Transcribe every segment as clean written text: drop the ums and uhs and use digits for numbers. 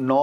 9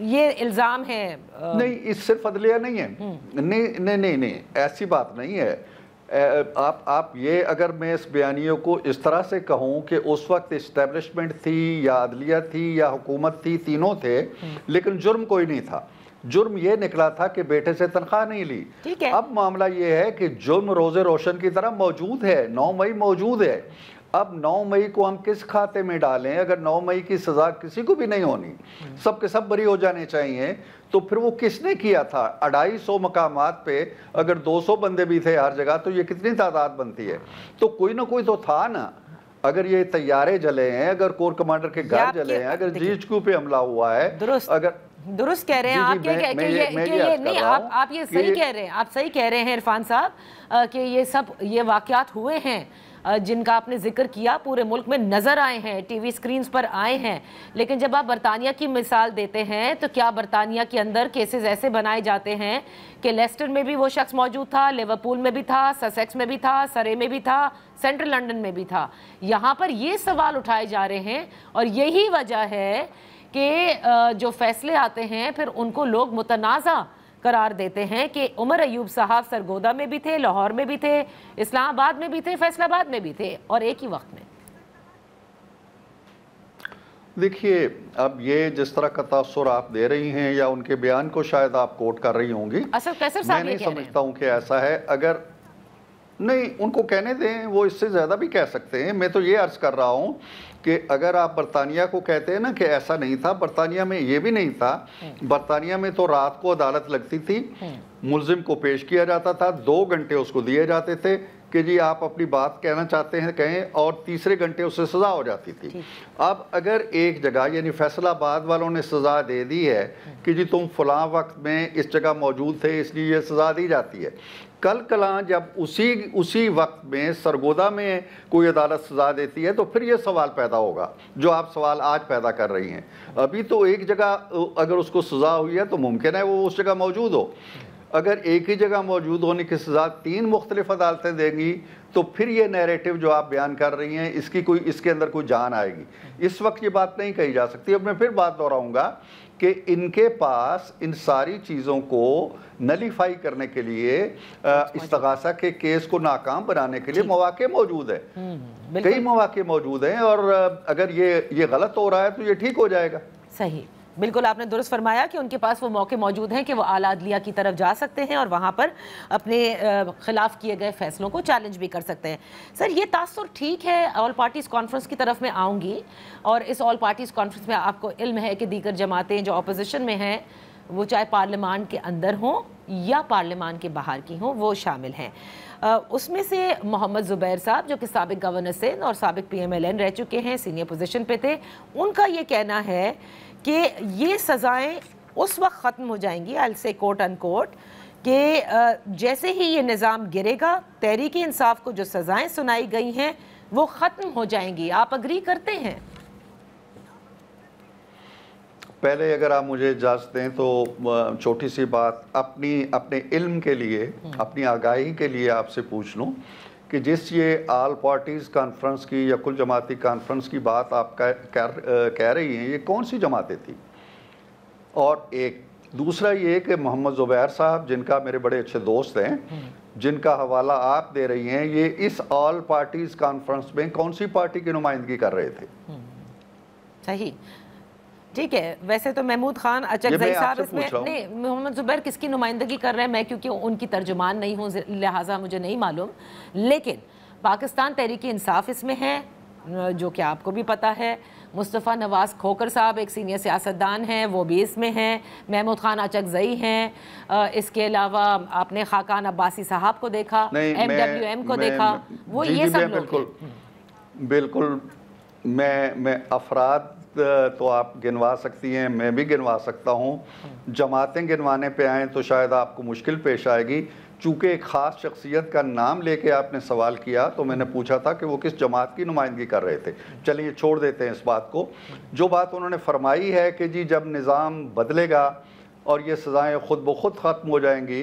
یہ الزام ہے نہیں، اس صرف عدلیہ نہیں ہے، نہیں ایسی بات نہیں ہے۔ آپ یہ، اگر میں اس بیانیے کو اس طرح سے کہوں کہ اس وقت اسٹیبلشمنٹ تھی یا عدلیہ تھی یا حکومت تھی، تینوں تھے، لیکن جرم کوئی نہیں تھا۔ جرم یہ نکلا تھا کہ بیٹے سے تنخواہ نہیں لی۔ اب معاملہ یہ ہے کہ جرم روز روشن کی طرح موجود ہے، 9 مئی موجود ہے۔ اب 9 مئی کو ہم کس کھاتے میں ڈالیں؟ اگر 9 مئی کی سزا کسی کو بھی نہیں ہونی، سب کے سب بری ہو جانے چاہیے، تو پھر وہ کس نے کیا تھا؟ 250 مقامات پہ اگر 200 بندے بھی تھے ہر جگہ، تو یہ کتنی تعداد بنتی ہے؟ تو کوئی نہ کوئی تو تھا نا۔ اگر یہ طیارے جلے ہیں، اگر کور کمانڈر کے گھر جلے ہیں، اگر GHQ پہ حملہ ہوا ہے، اگر درست کہہ رہے ہیں آپ آپ یہ صحیح کہہ رہے ہیں، آپ صحیح کہہ رہے ہیں عرفان صاحب کہ یہ واقعات ہوئے ہیں جن کا آپ نے ذکر کیا، پورے ملک میں نظر آئے ہیں، ٹی وی سکرینز پر آئے ہیں، لیکن جب آپ برطانیہ کی مثال دیتے ہیں تو کیا برطانیہ کے اندر کیسز ایسے بنائے جاتے ہیں کہ لیسٹر میں بھی وہ شخص موجود تھا، لیورپول میں بھی تھا، سسیکس میں بھی تھا، سرے میں بھی تھا، سینٹرل لنڈن میں بھی تھا؟ یہاں پر یہ سوال اٹھائے جا رہے ہیں، اور یہی وجہ ہے کہ جو فیصلے آتے ہیں پھر ان کو لوگ متنازع قرار دیتے ہیں کہ عمر ایوب صاحب سرگودا میں بھی تھے، لاہور میں بھی تھے، اسلام آباد میں بھی تھے، فیصل آباد میں بھی تھے، اور ایک ہی وقت میں۔ دیکھیے، اب یہ جس طرح کا تاثر آپ دے رہی ہیں یا ان کے بیان کو شاید آپ کوٹ کر رہی ہوں گی، میں نہیں سمجھتا ہوں کہ ایسا ہے۔ اگر نہیں، ان کو کہنے دیں، وہ اس سے زیادہ بھی کہہ سکتے ہیں۔ میں تو یہ عرض کر رہا ہوں کہ اگر آپ برطانیہ کو کہتے ہیں نا کہ ایسا نہیں تھا، برطانیہ میں یہ بھی نہیں تھا۔ برطانیہ میں تو رات کو عدالت لگتی تھی، ملزم کو پیش کیا جاتا تھا، 2 گھنٹے اس کو دیے جاتے تھے کہ جی آپ اپنی بات کہنا چاہتے ہیں کہیں، اور تیسرے گھنٹے اس سے سزا ہو جاتی تھی۔ اب اگر ایک جگہ یعنی فیصل آباد والوں نے سزا دے دی ہے کہ جی تم فلاں وقت میں اس جگہ موجود تھے، اس لیے یہ سزا دی جاتی ہے، کل کلاں جب اسی وقت میں سرگودا میں کوئی عدالت سزا دیتی ہے، تو پھر یہ سوال پیدا ہوگا جو آپ سوال آج پیدا کر رہی ہیں۔ ابھی تو ایک جگہ اگر اس کو سزا ہوئی ہے تو ممکن ہے وہ اس جگہ موجود ہو۔ اگر ایک ہی جگہ موجود ہونے کی سزا 3 مختلف عدالتیں دیں گی، تو پھر یہ نیریٹو جو آپ بیان کر رہی ہیں، اس کے اندر کوئی جان آئے گی۔ اس وقت یہ بات نہیں کہی جا سکتی۔ اب میں پھر بات دہراؤں گا کہ ان کے پاس ان ساری چیزوں کو نلیفائی کرنے کے لیے، استغاثہ کے کیس کو ناکام بنانے کے لیے مواقع موجود ہے، کئی مواقع موجود ہیں، اور اگر یہ غلط ہو رہا ہے تو یہ ٹھیک ہو جائے گا۔ صحیح، بالکل آپ نے درست فرمایا کہ ان کے پاس وہ موقع موجود ہیں کہ وہ اعلیٰ عدلیہ کی طرف جا سکتے ہیں اور وہاں پر اپنے خلاف کیے گئے فیصلوں کو چیلنج بھی کر سکتے ہیں۔ سر، یہ تاثر ٹھیک ہے، آل پارٹیز کانفرنس کی طرف میں آؤں گی، اور اس آل پارٹیز کانفرنس میں آپ کو علم ہے کہ دیگر جماعتیں جو اپوزیشن میں ہیں، وہ چاہے پارلیمان کے اندر ہوں یا پارلیمان کے باہر کی ہوں، وہ شامل ہیں۔ اس میں سے محمد زبیر صاحب جو کہ سابق گورنر سندھ اور سابق PMLN رہ چکے ہیں، سینئر پوزیشن پہ تھے، ان کا یہ کہنا ہے کہ یہ سزائیں اس وقت ختم ہو جائیں گی، I'll say quote unquote، کہ جیسے ہی یہ نظام گرے گا، تحریک انصاف کو جو سزائیں سنائی گئی ہیں وہ ختم ہو جائیں گی۔ آپ اگری کرتے ہیں؟ پہلے اگر آپ مجھے اجازت دیں تو چھوٹی سی بات اپنے علم کے لیے، اپنی آگاہی کے لیے آپ سے پوچھ لوں کہ جس یہ آل پارٹیز کانفرنس کی یا کل جماعتی کانفرنس کی بات آپ کہہ رہی ہیں، یہ کون سی جماعتیں تھیں؟ اور ایک دوسرا یہ کہ محمد زبیر صاحب، جن کا میرے بڑے اچھے دوست ہیں، جن کا حوالہ آپ دے رہی ہیں، یہ اس آل پارٹیز کانفرنس میں کون سی پارٹی کی نمائندگی کر رہے تھے؟ صحیح، ٹھیک ہے۔ ویسے تو محمود خان اچکزئی صاحب اس میں نہیں، محمد زبیر کس کی نمائندگی کر رہے ہیں میں کیونکہ ان کی ترجمان نہیں ہوں لہٰذا مجھے نہیں معلوم، لیکن پاکستان تحریک انصاف اس میں ہے، جو کہ آپ کو بھی پتہ ہے۔ مصطفیٰ نواز کھوکر صاحب ایک سینئر سیاستدان ہیں، وہ بھی اس میں ہیں۔ محمود خان اچکزئی ہیں۔ اس کے علاوہ آپ نے خاقان عباسی صاحب کو دیکھا، MWM کو دیکھا، وہ یہ سب لوگ ہیں۔ بالکل، میں افراد تو آپ گنوا سکتی ہیں، میں بھی گنوا سکتا ہوں۔ جماعتیں گنوانے پہ آئیں تو شاید آپ کو مشکل پیش آئے گی، چونکہ ایک خاص شخصیت کا نام لے کے آپ نے سوال کیا تو میں نے پوچھا تھا کہ وہ کس جماعت کی نمائندگی کر رہے تھے۔ چلیے چھوڑ دیتے ہیں اس بات کو۔ جو بات انہوں نے فرمائی ہے کہ جی جب نظام بدلے گا اور یہ سزائیں خود بخود ختم ہو جائیں گی،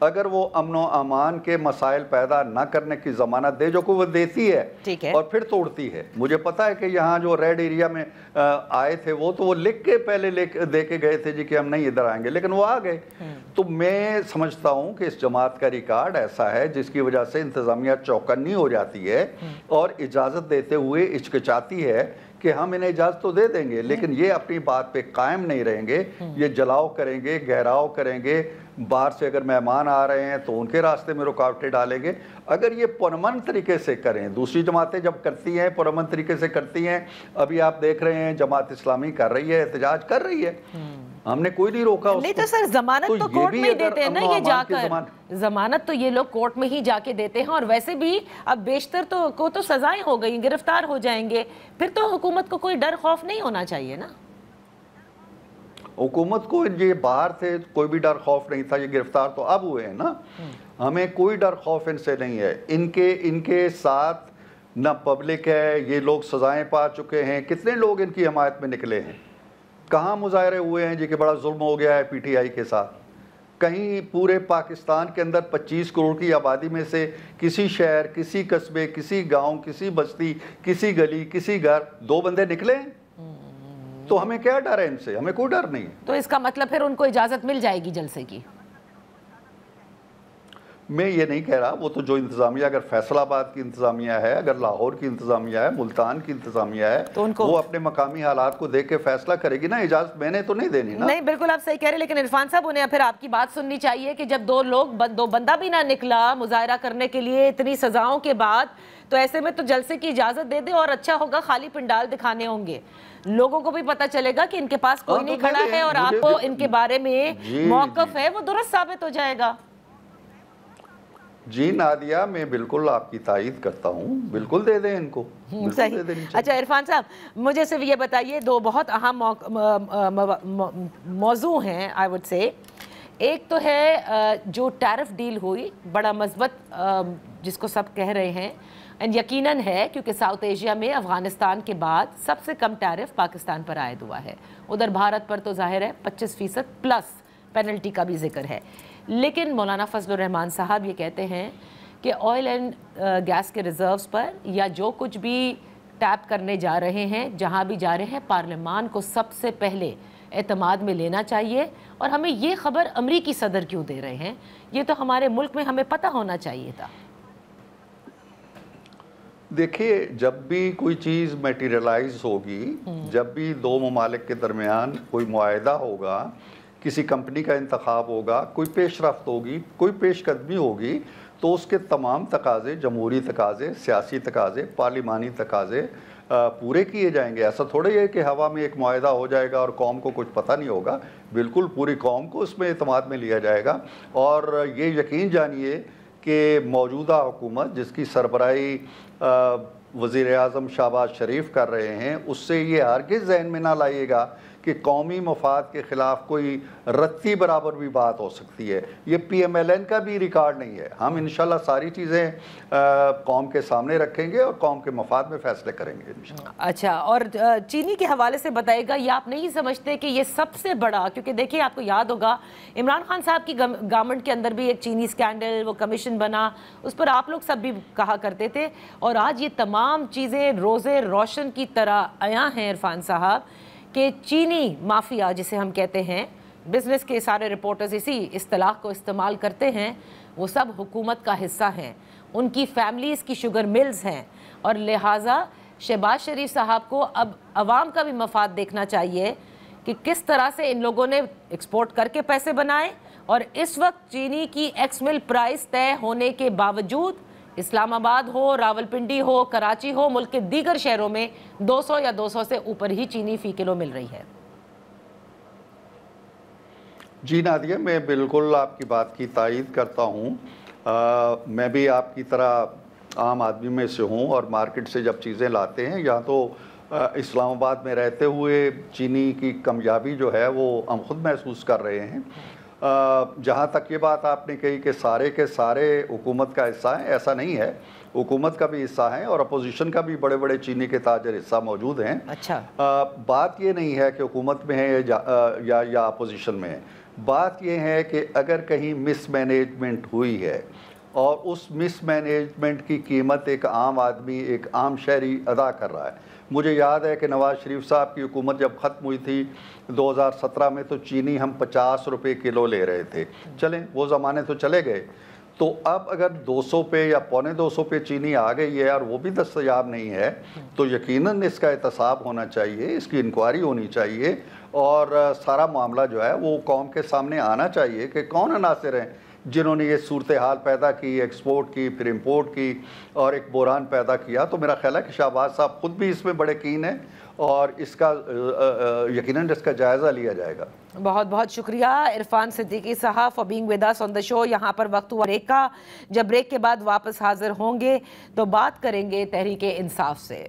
اگر وہ امن و امان کے مسائل پیدا نہ کرنے کی ضمانت دے جو کہ وہ دیتی ہے اور پھر توڑتی ہے. مجھے پتا ہے کہ یہاں جو ریڈ ایریا میں آئے تھے وہ لکھ کے پہلے دے کے گئے تھے جی کہ ہم نہیں ادھر آئیں گے, لیکن وہ آ گئے. تو میں سمجھتا ہوں کہ اس جماعت کا ریکارڈ ایسا ہے جس کی وجہ سے انتظامیہ چوکنی ہو جاتی ہے اور اجازت دیتے ہوئے ہچکچاتی ہے کہ ہم انہیں اجازت تو دے دیں گے, لیکن یہ اپنی بات پہ قائم نہیں رہیں گے, یہ جلاؤ کریں گے, گہراؤ کریں گے, باہر سے اگر مہمان آ رہے ہیں تو ان کے راستے میں رکاوٹیں ڈالیں گے. اگر یہ پرامن طریقے سے کریں, دوسری جماعتیں جب کرتی ہیں پرامن طریقے سے کرتی ہیں, ابھی آپ دیکھ رہے ہیں جماعت اسلامی کر رہی ہے, احتجاج کر رہی ہے, ہم نے کوئی نہیں روکا. نہیں تو سر ضمانت تو کورٹ میں ہی دیتے ہیں نا, یہ جا کر ضمانت تو یہ لوگ کورٹ میں ہی جا کے دیتے ہیں, اور ویسے بھی اب بیشتر کو تو سزائیں ہو گئی, گرفتار ہو جائیں گے, پھر تو حکومت کو کوئی ڈر خوف نہیں ہونا چاہیے نا. حکومت کو یہ باہر تھے کوئی بھی ڈر خوف نہیں تھا, یہ گرفتار تو اب ہوئے ہیں نا, ہمیں کوئی ڈر خوف ان سے نہیں ہے. ان کے ساتھ نہ پبلک ہے, یہ لوگ سزائیں پا چکے ہیں, کتنے لوگ ان کی حمایت میں نکلے ہیں, کہاں مظاہرے ہوئے ہیں جی کہ بڑا ظلم ہو گیا ہے پی ٹی آئی کے ساتھ. کہیں پورے پاکستان کے اندر 25 کروڑ کی آبادی میں سے کسی شہر, کسی قصبے, کسی گاؤں, کسی بستی, کسی گلی, کسی گھر 2 بندے نکلے ہیں, تو ہمیں کیا ڈر ہے ان سے؟ ہمیں کوئی ڈر نہیں ہے. تو اس کا مطلب پھر ان کو اجازت مل جائے گی جلسے کی؟ میں یہ نہیں کہہ رہا, وہ تو جو انتظامیہ, اگر فیصل آباد کی انتظامیہ ہے, اگر لاہور کی انتظامیہ ہے, ملتان کی انتظامیہ ہے, تو وہ اپنے مقامی حالات کو دیکھ کے فیصلہ کرے گی نا, اجازت میں نے تو نہیں دینی نا. نہیں بالکل آپ صحیح کہہ رہے ہیں, لیکن عرفان صاحب انہیں پھر آپ کی بات سننی چاہیے کہ جب 2 بندہ بھی نہ نکلا مظاہرہ کرنے کے لیے اتنی سزاؤں کے بعد, تو ایسے میں تو جلسے کی اجازت دے دے, اور اچھا ہوگا خالی پنڈال دکھانے ہوں گے, لوگوں کو بھی پتہ چلے گا کہ ان کے پاس کوئی نہیں کھڑا ہے, اور آپ کو ان کے بارے میں موقف ہے وہ درست ثابت ہو جائے گا. جی نادیہ, میں بالکل آپ کی تائید کرتا ہوں, بالکل دے دیں ان کو. اچھا عرفان صاحب مجھے صرف یہ بتائیے, 2 بہت اہم موضوع ہیں آئی وڈ سے. ایک تو ہے جو ٹیرف ڈیل ہوئی, بڑا مثبت جس کو سب کہہ رہے ہیں, یقیناً ہے کیونکہ ساؤتھ ایشیا میں افغانستان کے بعد سب سے کم ٹیرف پاکستان پر عائد ہوا ہے. ادھر بھارت پر تو ظاہر ہے 25% پلس پینلٹی کا بھی ذکر ہے. لیکن مولانا فضل الرحمان صاحب یہ کہتے ہیں کہ آئل اینڈ گیس کے ریزروز پر یا جو کچھ بھی ٹیپ کرنے جا رہے ہیں, جہاں بھی جا رہے ہیں, پارلیمان کو سب سے پہلے اعتماد میں لینا چاہیے. اور ہمیں یہ خبر امریکی صدر کیوں دے رہے ہیں, یہ تو ہمارے ملک میں ہمیں پتہ ہونا چاہیے تھا. دیکھیے, جب بھی کوئی چیز میٹیریلائز ہوگی, جب بھی 2 ممالک کے درمیان کوئی معاہدہ ہوگا, کسی کمپنی کا انتخاب ہوگا, کوئی پیش رفت ہوگی, کوئی پیش قدمی ہوگی, تو اس کے تمام تقاضے, جمہوری تقاضے, سیاسی تقاضے, پارلیمانی تقاضے پورے کیے جائیں گے. ایسا تھوڑا ہے کہ ہوا میں ایک معاہدہ ہو جائے گا اور قوم کو کچھ پتہ نہیں ہوگا. بالکل پوری قوم کو اس میں اعتماد میں لیا جائے گا. اور یہ یقین جانیے کہ موجودہ حکومت جس کی سربراہی وزیر اعظم شہباز شریف کر رہے ہیں, اس سے یہ ہرگز ذہن میں نہ لائیے گا کہ قومی مفاد کے خلاف کوئی رتی برابر بھی بات ہو سکتی ہے. یہ پی ایم ایل این کا بھی ریکارڈ نہیں ہے. ہم انشاءاللہ ساری چیزیں قوم کے سامنے رکھیں گے اور قوم کے مفاد میں فیصلے کریں گے انشاءاللہ. اچھا, اور چینی کے حوالے سے بتائے گا, یہ آپ نہیں سمجھتے کہ یہ سب سے بڑا, کیونکہ دیکھیں آپ کو یاد ہوگا عمران خان صاحب کی گورنمنٹ کے اندر بھی ایک چینی اسکینڈل, وہ کمیشن بنا, اس پر آپ لوگ سب بھی کہا کرتے تھے, اور آج یہ تمام چیزیں روزے روشن کی طرح آیا ہیں عرفان صاحب کہ چینی مافیا جسے ہم کہتے ہیں, بزنس کے سارے رپورٹرز اسی اصطلاح کو استعمال کرتے ہیں, وہ سب حکومت کا حصہ ہیں, ان کی فیملیز کی شوگر ملز ہیں, اور لہٰذا شہباز شریف صاحب کو اب عوام کا بھی مفاد دیکھنا چاہیے کہ کس طرح سے ان لوگوں نے ایکسپورٹ کر کے پیسے بنائے. اور اس وقت چینی کی ایکس مل پرائس طے ہونے کے باوجود اسلام آباد ہو, راولپنڈی ہو, کراچی ہو, ملک کے دیگر شہروں میں 200 یا 200 سے اوپر ہی چینی فی کلو مل رہی ہے. جی نادیہ, میں بالکل آپ کی بات کی تائید کرتا ہوں. میں بھی آپ کی طرح عام آدمی میں سے ہوں, اور مارکیٹ سے جب چیزیں لاتے ہیں, یا تو اسلام آباد میں رہتے ہوئے چینی کی کمیابی جو ہے وہ ہم خود محسوس کر رہے ہیں. جہاں تک یہ بات آپ نے کہی کہ سارے کے سارے حکومت کا حصہ ہیں, ایسا نہیں ہے. حکومت کا بھی حصہ ہے اور اپوزیشن کا بھی بڑے بڑے چینی کے تاجر حصہ موجود ہیں. اچھا, بات یہ نہیں ہے کہ حکومت میں ہے یا اپوزیشن میں ہے. بات یہ ہے کہ اگر کہیں مس مینجمنٹ ہوئی ہے اور اس مس مینجمنٹ کی قیمت ایک عام آدمی، ایک عام شہری ادا کر رہا ہے. مجھے یاد ہے کہ نواز شریف صاحب کی حکومت جب ختم ہوئی تھی 2017 میں تو چینی ہم 50 روپے کلو لے رہے تھے. چلیں وہ زمانے تو چلے گئے. تو اب اگر 200 پہ یا پونے 200 پہ چینی آ گئی ہے اور وہ بھی دستیاب نہیں ہے تو یقیناً اس کا احتساب ہونا چاہیے، اس کی انکوائری ہونی چاہیے اور سارا معاملہ جو ہے وہ قوم کے سامنے آنا چاہیے کہ کون عناصر ہیں جنہوں نے یہ صورتحال پیدا کی، ایکسپورٹ کی، پھر امپورٹ کی اور ایک بحران پیدا کیا. تو میرا خیال ہے کہ شہباز صاحب خود بھی اس میں بڑے کین ہیں اور اس کا یقیناً اس کا جائزہ لیا جائے گا. بہت بہت شکریہ عرفان صدیقی صاحب فار بینگ ود اس آن دا شو. یہاں پر وقت ہوا بریک کا. جب بریک کے بعد واپس حاضر ہوں گے تو بات کریں گے تحریک انصاف سے.